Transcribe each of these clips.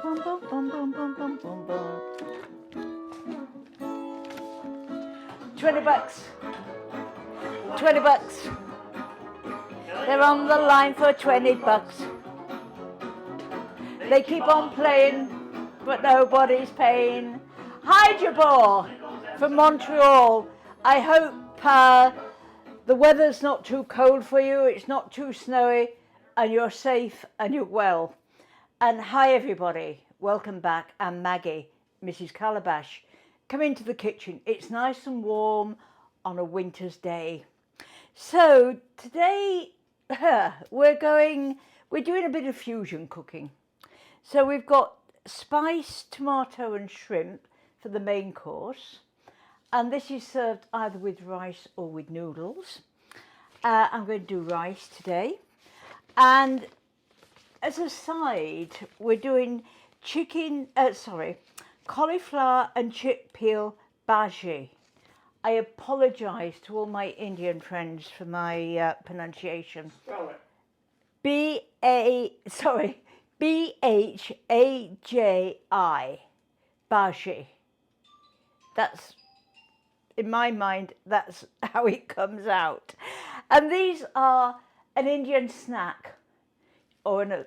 Bum, bum, bum, bum, bum, bum, bum, bum. 20 bucks. 20 bucks. They're on the line for 20 bucks. They keep on playing, but nobody's paying. Hi, Jabor from Montreal. I hope the weather's not too cold for you, it's not too snowy, and you're safe and you're well. And hi, everybody. Welcome back. I'm Maggie, Mrs. Calabash. Come into the kitchen. It's nice and warm on a winter's day. So today we're doing a bit of fusion cooking. So we've got spiced tomato and shrimp for the main course, and this is served either with rice or with noodles. I'm going to do rice today, and as a side we're doing cauliflower and chickpea bhaji. I apologise to all my Indian friends for my pronunciation. Spell it. B-H-A-J-I, bhaji. That's, in my mind, that's how it comes out. And these are an Indian snack or an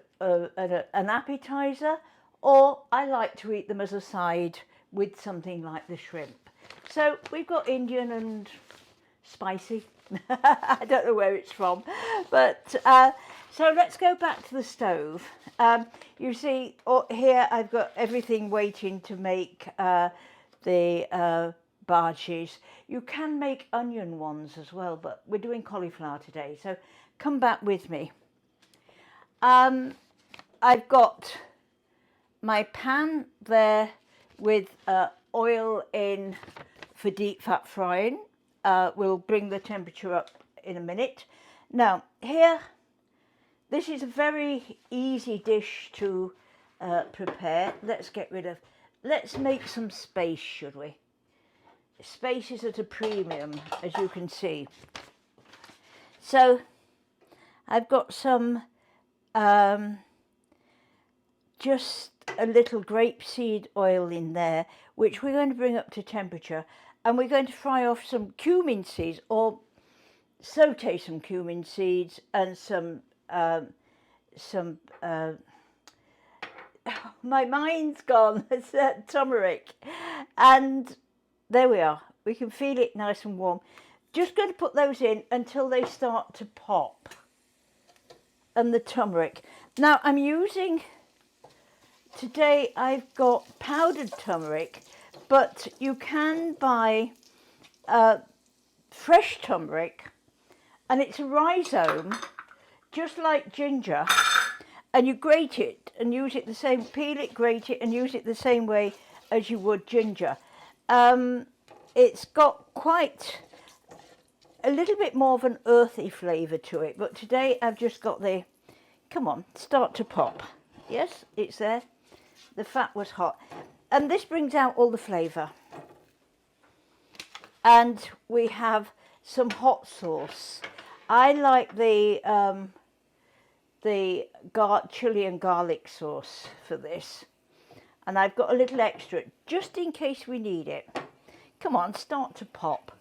appetizer, or I like to eat them as a side with something like the shrimp. So we've got Indian and spicy. I don't know where it's from, but so let's go back to the stove. You see here I've got everything waiting to make the bhajis. You can make onion ones as well, but we're doing cauliflower today, so come back with me. I've got my pan there with oil in for deep fat frying. We'll bring the temperature up in a minute. Now here, this is a very easy dish to prepare. Let's make some space, should we? Space is at a premium, as you can see. So I've got some just a little grapeseed oil in there, which we're going to bring up to temperature, and we're going to fry off some cumin seeds, or saute some cumin seeds and some my mind's gone. It's turmeric, and there we are. We can feel it nice and warm. Just going to put those in until they start to pop. And the turmeric. Now I'm using, today I've got powdered turmeric, but you can buy fresh turmeric, and it's a rhizome, just like ginger, and you grate it and use it the same, peel it, grate it, and use it the same way as you would ginger. It's got quite a little bit more of an earthy flavour to it, but today I've just got the, come on, start to pop. Yes, it's there. The fat was hot. And this brings out all the flavour. And we have some hot sauce. I like the chili and garlic sauce for this. And I've got a little extra, just in case we need it. Come on, start to pop.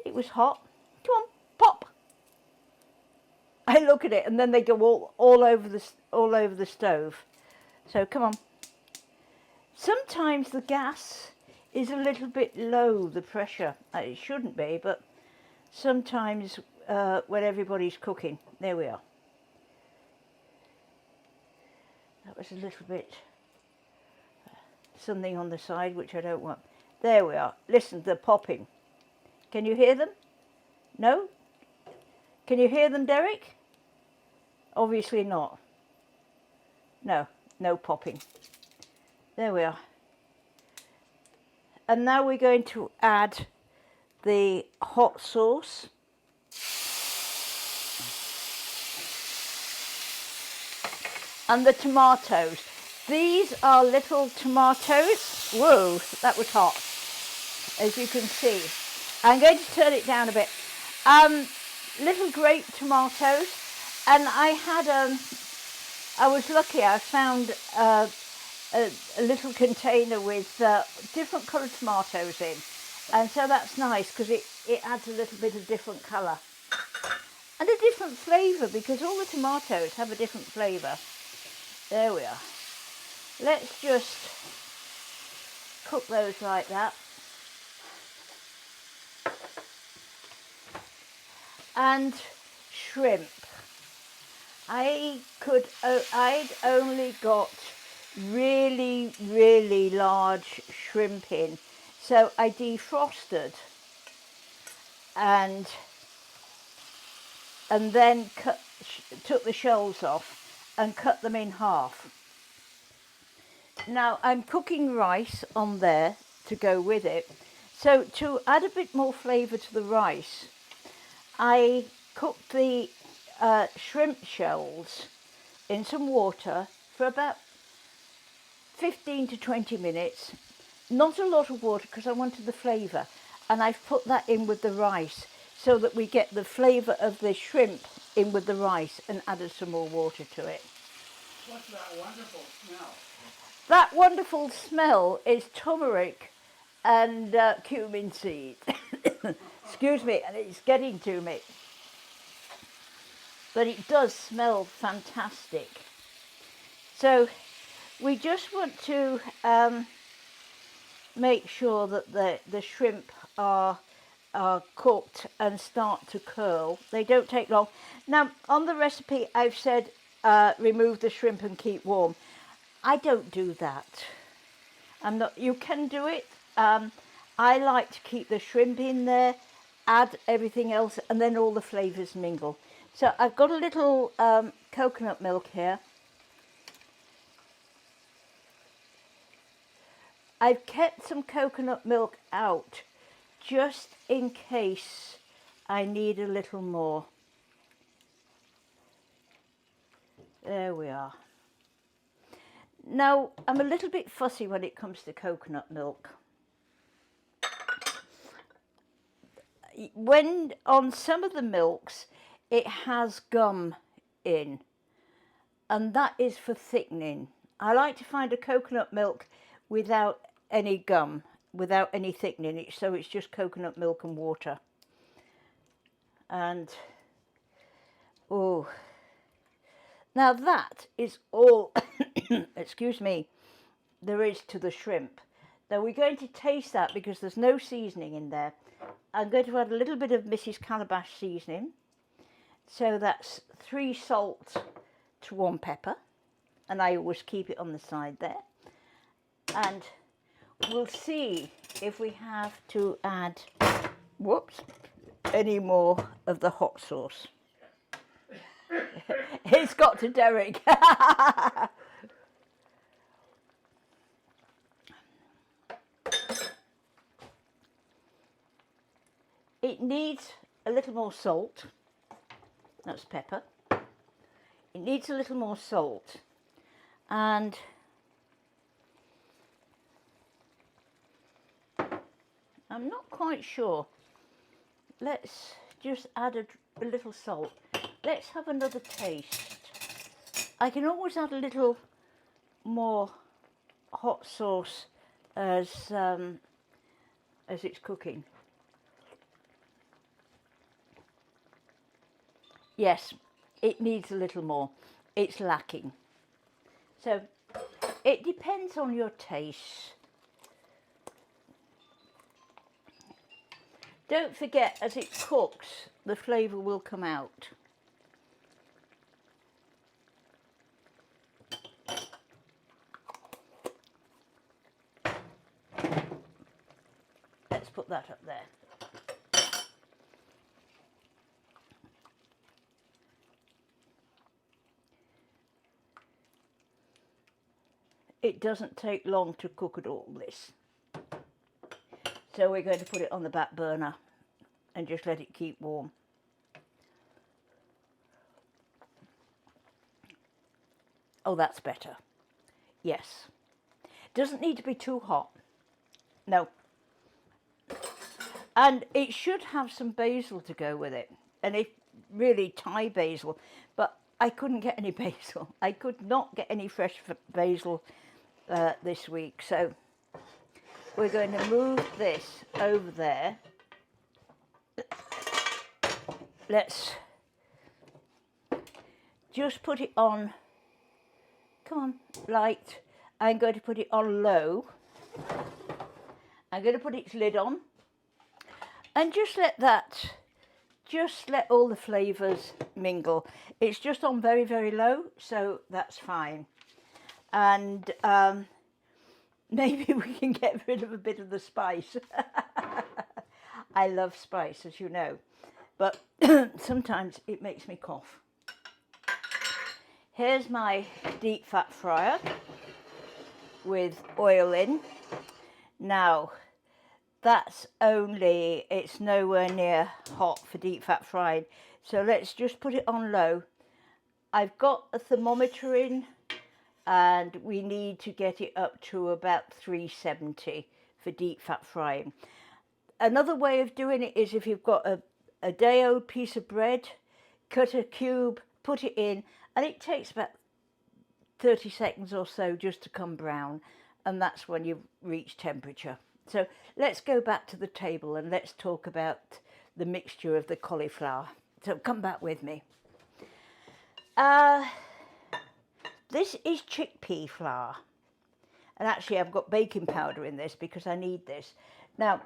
It was hot. Come on, pop. I look at it, and then they go all over the stove. So come on. Sometimes the gas is a little bit low, the pressure. It shouldn't be, but sometimes when everybody's cooking. There we are. That was a little bit something on the side, which I don't want. There we are. Listen, they're popping. Can you hear them? No? Can you hear them, Derek? Obviously not. No, no popping. There we are. And now we're going to add the hot sauce. And the tomatoes. These are little tomatoes. Whoa, that was hot, as you can see. I'm going to turn it down a bit. Little grape tomatoes, and I was lucky. I found a little container with different coloured tomatoes in. And so that's nice because it adds a little bit of different colour. And a different flavour, because all the tomatoes have a different flavour. There we are. Let's just cook those like that. And shrimp. I'd only got really large shrimp in, so I defrosted and then took the shells off and cut them in half. Now I'm cooking rice on there to go with it, so to add a bit more flavour to the rice, I cooked the shrimp shells in some water for about 15 to 20 minutes. Not a lot of water because I wanted the flavour, and I've put that in with the rice so that we get the flavour of the shrimp in with the rice, and added some more water to it. What's that wonderful smell? That wonderful smell is turmeric and cumin seed. Excuse me, and it's getting to me. But it does smell fantastic. So we just want to make sure that the shrimp are cooked and start to curl. They don't take long. Now on the recipe I've said remove the shrimp and keep warm. I don't do that. You can do it. I like to keep the shrimp in there, add everything else, and then all the flavours mingle. So I've got a little coconut milk here. I've kept some coconut milk out just in case I need a little more. There we are. Now, I'm a little bit fussy when it comes to coconut milk. When on some of the milks, it has gum in, and that is for thickening. I like to find a coconut milk without any gum, without any thickening, so it's just coconut milk and water. And, oh, now that is all, excuse me, there is to the shrimp. Now we're going to taste that because there's no seasoning in there. I'm going to add a little bit of Mrs. Calabash seasoning. So that's 3 salt to 1 pepper. And I always keep it on the side there. And we'll see if we have to add, whoops, any more of the hot sauce. It's got to Derek. It needs a little more salt. That's pepper. It needs a little more salt. And I'm not quite sure. Let's just add a little salt. Let's have another taste. I can always add a little more hot sauce as it's cooking. Yes, it needs a little more. It's lacking. So it depends on your taste. Don't forget, as it cooks, the flavour will come out. Let's put that up there. It doesn't take long to cook at all, this. So we're going to put it on the back burner and just let it keep warm. Oh, that's better. Yes. Doesn't need to be too hot. No. And it should have some basil to go with it. And if really Thai basil, but I couldn't get any basil. I could not get any fresh basil this week. So we're going to move this over there. Let's just put it on, come on, light. I'm going to put it on low. I'm going to put its lid on and just let all the flavours mingle. It's just on very, very low, so that's fine. And maybe we can get rid of a bit of the spice. I love spice, as you know, but sometimes it makes me cough. Here's my deep fat fryer with oil in. Now, it's nowhere near hot for deep fat frying. So let's just put it on low. I've got a thermometer in and we need to get it up to about 370 for deep fat frying. Another way of doing it is if you've got a day-old piece of bread, cut a cube, put it in, and it takes about 30 seconds or so just to come brown, and that's when you've reached temperature. So let's go back to the table and let's talk about the mixture of the cauliflower. So come back with me. This is chickpea flour. And actually I've got baking powder in this because I need this. Now,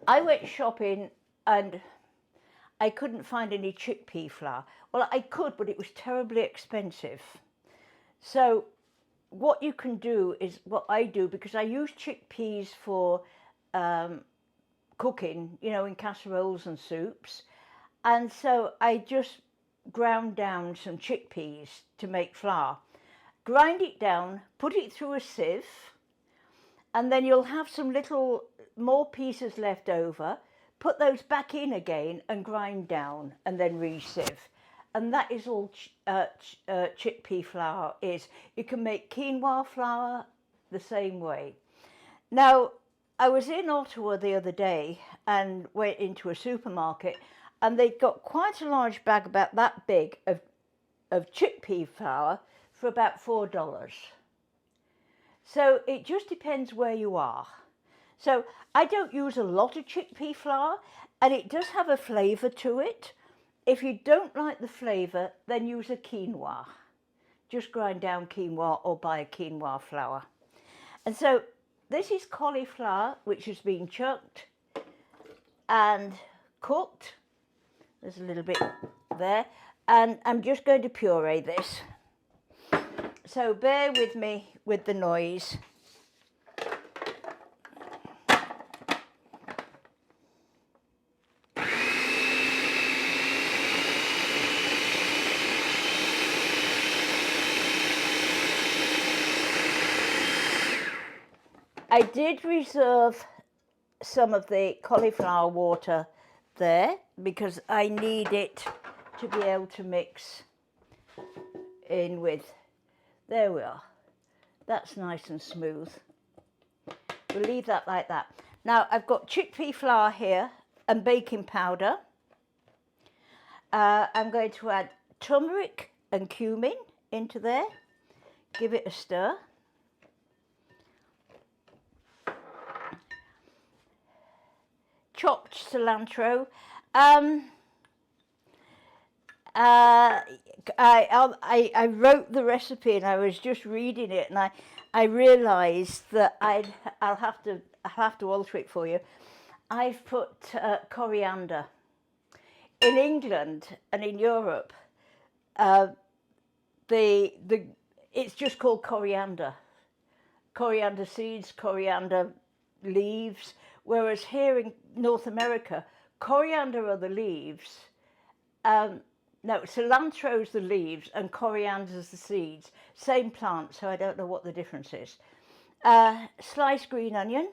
I went shopping and I couldn't find any chickpea flour. Well, I could, but it was terribly expensive. So what you can do is what I do, because I use chickpeas for cooking, you know, in casseroles and soups. And so I just ground down some chickpeas to make flour. Grind it down, put it through a sieve, and then you'll have some little more pieces left over. Put those back in again and grind down and then re-sieve. And that is all chickpea flour is. You can make quinoa flour the same way. Now, I was in Ottawa the other day and went into a supermarket and they'd got quite a large bag about that big of chickpea flour for about $4. So it just depends where you are. So I don't use a lot of chickpea flour and it does have a flavour to it. If you don't like the flavour, then use a quinoa. Just grind down quinoa or buy a quinoa flour. And so this is cauliflower, which has been chucked and cooked. There's a little bit there. And I'm just going to puree this. So bear with me with the noise. I did reserve some of the cauliflower water there because I need it to be able to mix in with. There we are. That's nice and smooth. We'll leave that like that. Now I've got chickpea flour here and baking powder. I'm going to add turmeric and cumin into there. Give it a stir. Chopped cilantro. I wrote the recipe and I was just reading it and I realised that I'll have to alter it for you. I've put coriander. In England and in Europe, it's just called coriander. Coriander seeds, coriander leaves. Whereas here in North America, coriander are the leaves. No, cilantro's the leaves and coriander's the seeds. Same plant, so I don't know what the difference is. Sliced green onion.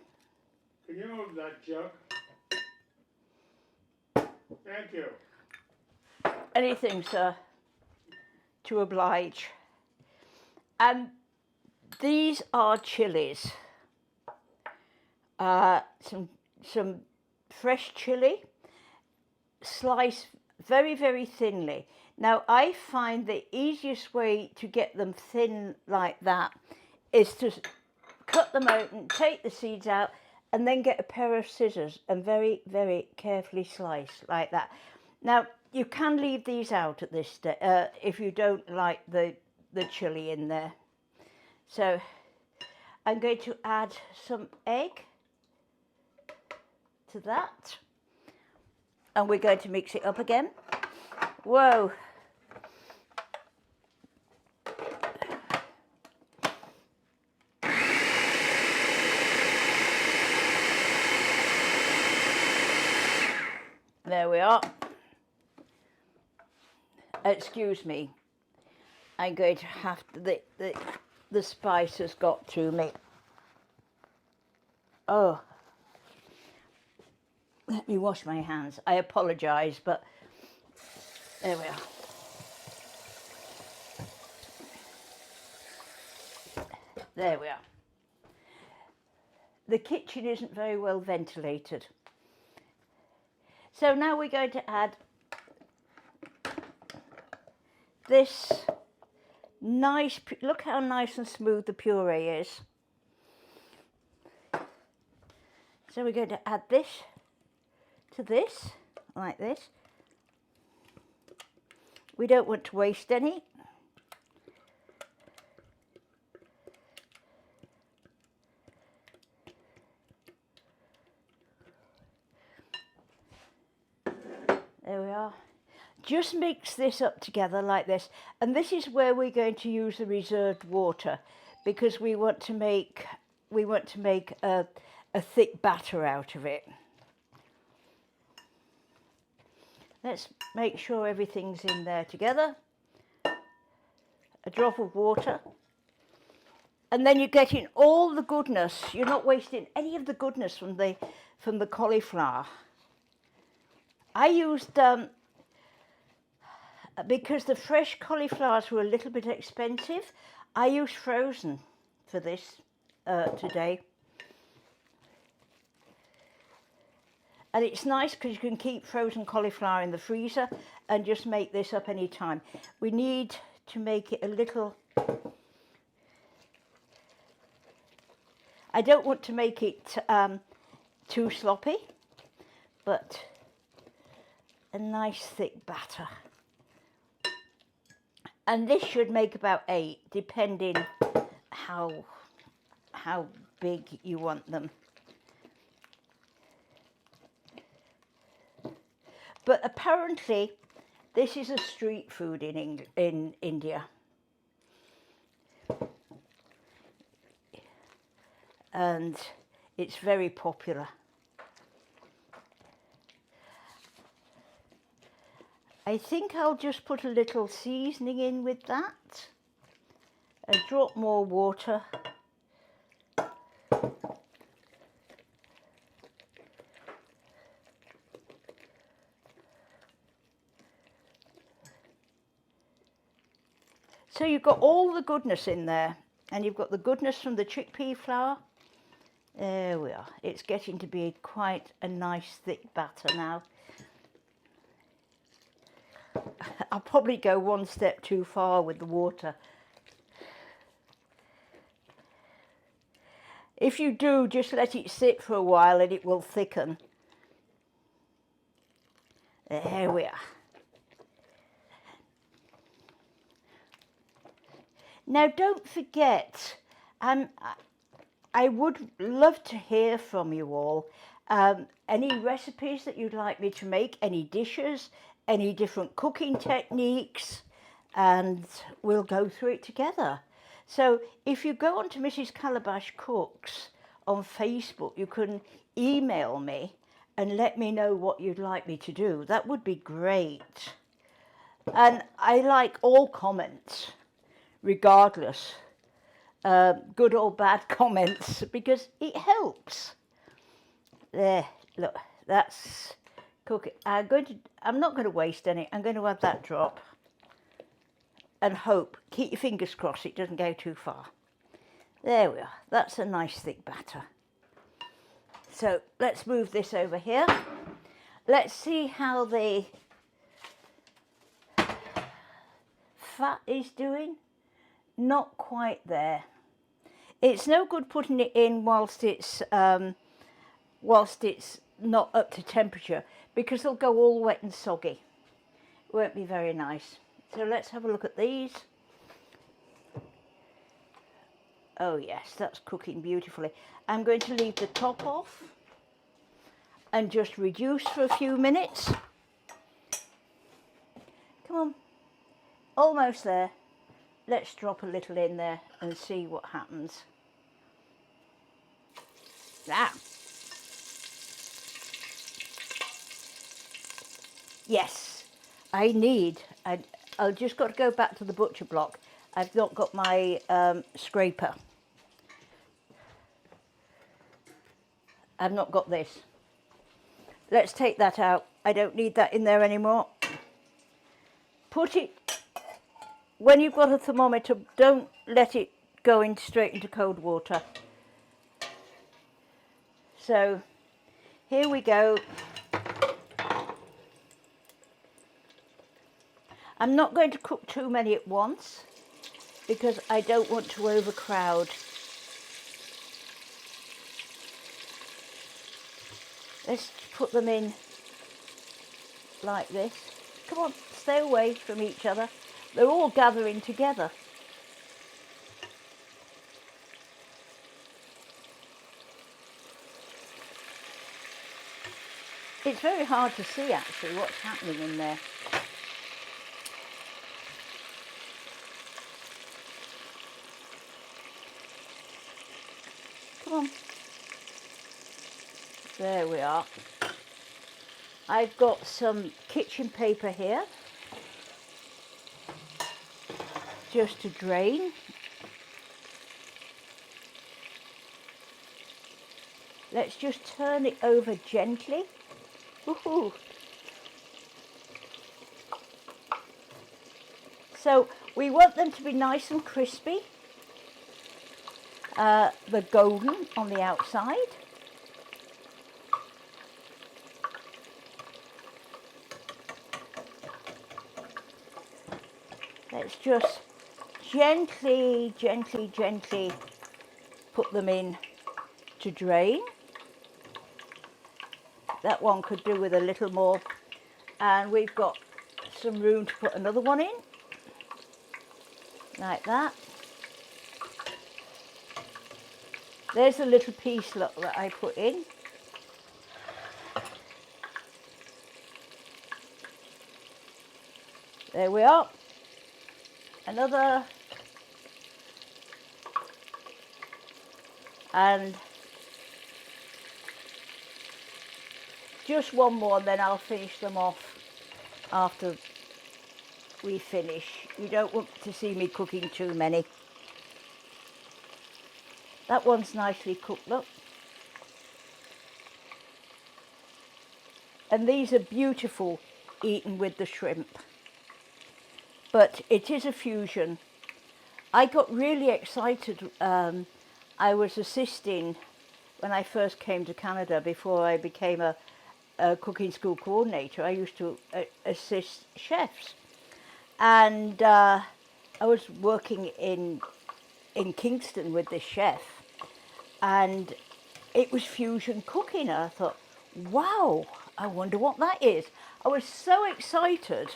Can you move that jug? Thank you. Anything, sir, to oblige. And these are chilies. Some fresh chili, sliced very, very thinly. Now, I find the easiest way to get them thin like that is to cut them open, take the seeds out, and then get a pair of scissors and very, very carefully slice like that. Now, you can leave these out at this stage if you don't like the chili in there. So I'm going to add some egg to that, and we're going to mix it up again. Whoa. There we are. Excuse me. I'm going to have to, the spice has got to me. Oh. Let me wash my hands. I apologise, but there we are. There we are. The kitchen isn't very well ventilated. So now we're going to add this nice, look how nice and smooth the puree is. So we're going to add this to this, like this. We don't want to waste any. There we are. Just mix this up together like this. And this is where we're going to use the reserved water, because we want to make a thick batter out of it. Let's make sure everything's in there together. A drop of water. And then you're getting all the goodness. You're not wasting any of the goodness from the cauliflower. I used, because the fresh cauliflowers were a little bit expensive, I used frozen for this today. And it's nice because you can keep frozen cauliflower in the freezer and just make this up any time. We need to make it a little, I don't want to make it too sloppy, but a nice thick batter. And this should make about 8, depending how big you want them. But apparently, this is a street food in India. And it's very popular. I think I'll just put a little seasoning in with that. A drop more water. So you've got all the goodness in there, and you've got the goodness from the chickpea flour. There we are. It's getting to be quite a nice thick batter now. I'll probably go one step too far with the water. If you do, just let it sit for a while and it will thicken. There we are. Now don't forget, I would love to hear from you all. Any recipes that you'd like me to make, any dishes, any different cooking techniques, and we'll go through it together. So if you go on to Mrs. Calabash Cooks on Facebook, you can email me and let me know what you'd like me to do. That would be great. And I like all comments, regardless, good or bad comments, because it helps. There, look, that's cooking. I'm not going to waste any. I'm going to add that drop and hope, keep your fingers crossed it doesn't go too far. There we are. That's a nice thick batter. So let's move this over here. Let's see how the fat is doing. Not quite there. It's no good putting it in whilst it's not up to temperature, because they'll go all wet and soggy. It won't be very nice. So let's have a look at these. Oh yes, that's cooking beautifully. I'm going to leave the top off and just reduce for a few minutes. Come on, almost there. Let's drop a little in there and see what happens. Now, yes, I've just got to go back to the butcher block. I've not got my scraper. I've not got this. Let's take that out. I don't need that in there anymore. Put it, when you've got a thermometer, don't let it go in straight into cold water. So here we go. I'm not going to cook too many at once because I don't want to overcrowd. Let's put them in like this. Come on, stay away from each other. They're all gathering together. It's very hard to see actually what's happening in there. Come on. There we are. I've got some kitchen paper here, just to drain. Let's just turn it over gently. Woohoo! So we want them to be nice and crispy. The golden on the outside. Let's just gently put them in to drain. That one could do with a little more, and we've got some room to put another one in, like that. There's a little piece, look, that I put in. There we are. Another. And just one more, and then I'll finish them off after we finish. You don't want to see me cooking too many. That one's nicely cooked, look. And these are beautiful eaten with the shrimp. But it is a fusion. I got really excited. I was assisting when I first came to Canada before I became a cooking school coordinator. I used to assist chefs. And I was working in Kingston with this chef. And it was fusion cooking. And I thought, wow, I wonder what that is. I was so excited.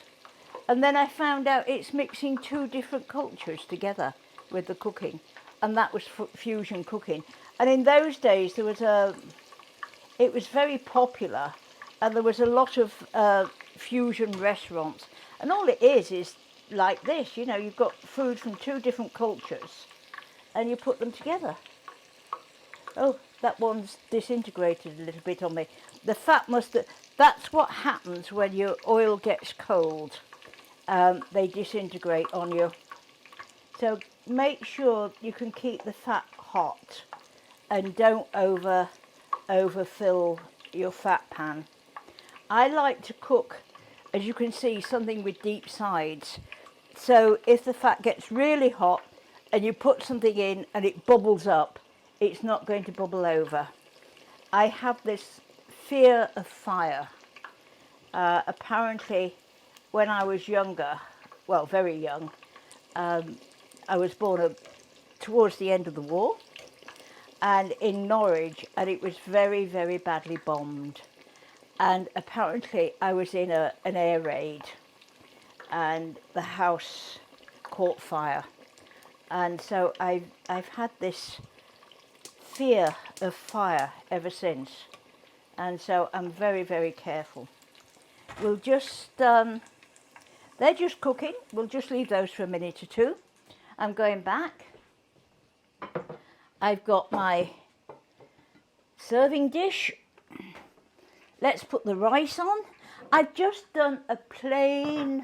And then I found out it's mixing two different cultures together with the cooking. And that was fusion cooking. And in those days, it was very popular. And there was a lot of fusion restaurants. And all it is like this, you know, you've got food from two different cultures and you put them together. Oh, that one's disintegrated a little bit on me. The fat that's what happens when your oil gets cold. They disintegrate on you. So make sure you can keep the fat hot and don't overfill your fat pan. I like to cook, as you can see, something with deep sides. So if the fat gets really hot and you put something in and it bubbles up, it's not going to bubble over. I have this fear of fire. Apparently, when I was younger, well, very young, I was born towards the end of the war, and in Norwich, and it was very, very badly bombed. And apparently I was in an air raid and the house caught fire. And so I've had this fear of fire ever since. And so I'm very, very careful. We'll just, they're just cooking. We'll just leave those for a minute or two. I'm going back. I've got my serving dish. Let's put the rice on. I've just done a plain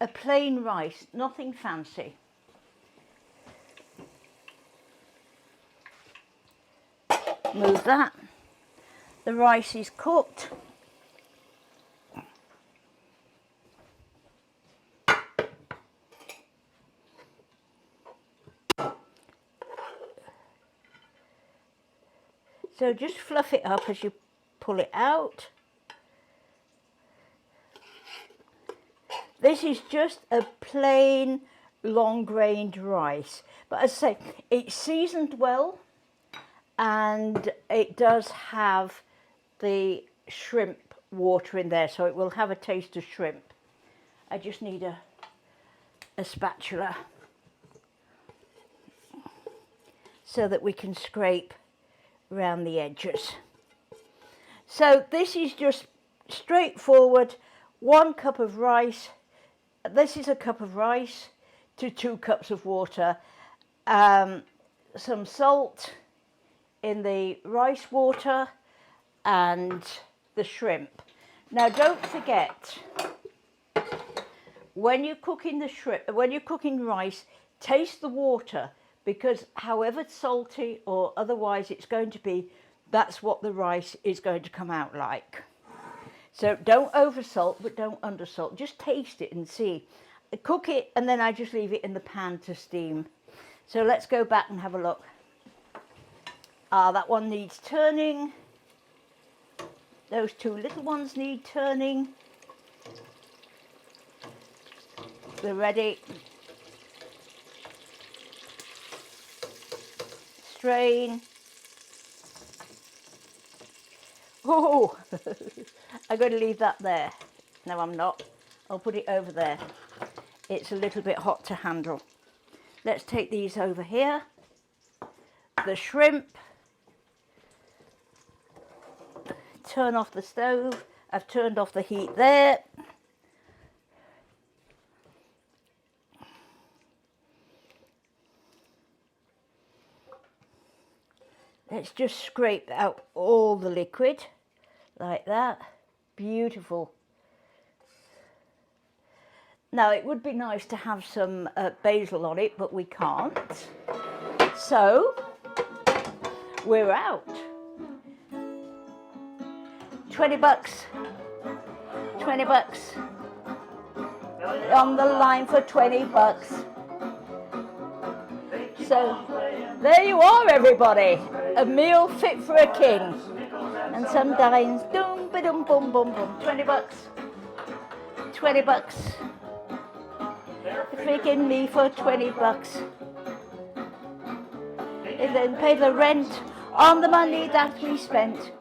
rice, nothing fancy. Move that. The rice is cooked. So just fluff it up as you pull it out. This is just a plain long-grained rice, but as I say, it's seasoned well and it does have the shrimp water in there, so it will have a taste of shrimp. I just need a spatula so that we can scrape around the edges. So this is just straightforward, 1 cup of rice. This is a cup of rice to 2 cups of water, some salt in the rice water and the shrimp. Now don't forget, when you're cooking the shrimp, when you're cooking rice, taste the water, because however salty or otherwise it's going to be, that's what the rice is going to come out like. So don't over salt, but don't under salt. Just taste it and see. Cook it, and then I just leave it in the pan to steam. So let's go back and have a look. That one needs turning. Those 2 little ones need turning. They're ready. Strain. Oh, I'm going to leave that there. No, I'm not. I'll put it over there. It's a little bit hot to handle. Let's take these over here. The shrimp. Turn off the stove. I've turned off the heat there. Let's just scrape out all the liquid like that. Beautiful. Now it would be nice to have some basil on it, but we can't. So we're out. 20 bucks. 20 bucks. On the line for 20 bucks. So there you are, everybody. A meal fit for a king. And some dines. Doom, ba-dum, boom, boom, boom. 20 bucks. 20 bucks. Freaking me for 20 bucks. And then pay the rent on the money that we spent.